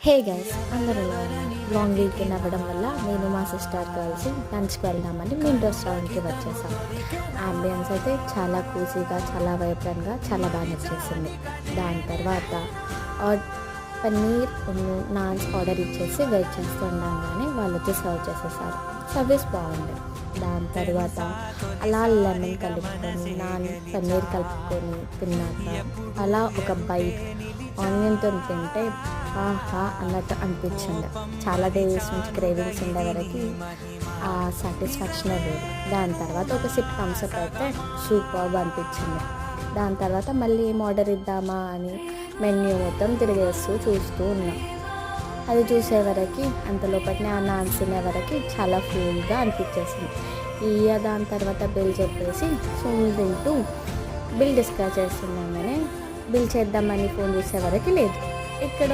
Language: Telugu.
హే గైస్, అందరూ ఎలా ఉన్నారు? లాంగ్ వీకెండ్ అవ్వడం వల్ల నేను మా సిస్టర్ కలిసి లంచ్కి వెళ్దామని మేము రెస్టారెంట్కి వచ్చేసాం. అంబియన్స్ అయితే చాలా కూసీగా, చాలా వైబ్రెంట్గా, చాలా బాగా నచ్చేసింది. దాని తర్వాత ఆర్ పన్నీర్ నాన్స్ ఆర్డర్ ఇచ్చేసి వెయిట్ చేస్తూ ఉండగానే వాళ్ళు వచ్చి సర్వ్ చేసేసారు. సర్వీస్ బాగుంది. దాని తర్వాత అలా లెమన్ కలుపుకొని నాన్ పన్నీర్ కలుపుకొని తిన్నాక అలా ఒక బైట్ ఆనియన్తో తింటే ఆహా అన్నట్టు అనిపించింది. చాలా డేస్ నుంచి క్రేవింగ్స్ ఉండే వరకు ఆ సాటిస్ఫాక్షన్ వేరు. దాని తర్వాత ఒక సిప్ థమ్స్అప్ అయితే సూపర్గా అనిపించింది. దాని తర్వాత మళ్ళీ ఏం ఆర్డర్ ఇద్దామా అని మెన్యూ మొత్తం తిరిగేస్తూ చూస్తూ ఉన్నాం. అది చూసేవరకు అంతలోపటినే ఆ నాన్స్ తినేవరకు చాలా ఫుల్గా అనిపించేసింది. దాని తర్వాత బిల్ చెప్పేసి సోమ్ తింటూ బిల్ డిస్కస్ చేస్తున్నాం. కానీ బిల్ చేద్దామని ఫోన్ చేసేవరకు లేదు. ఇక్కడ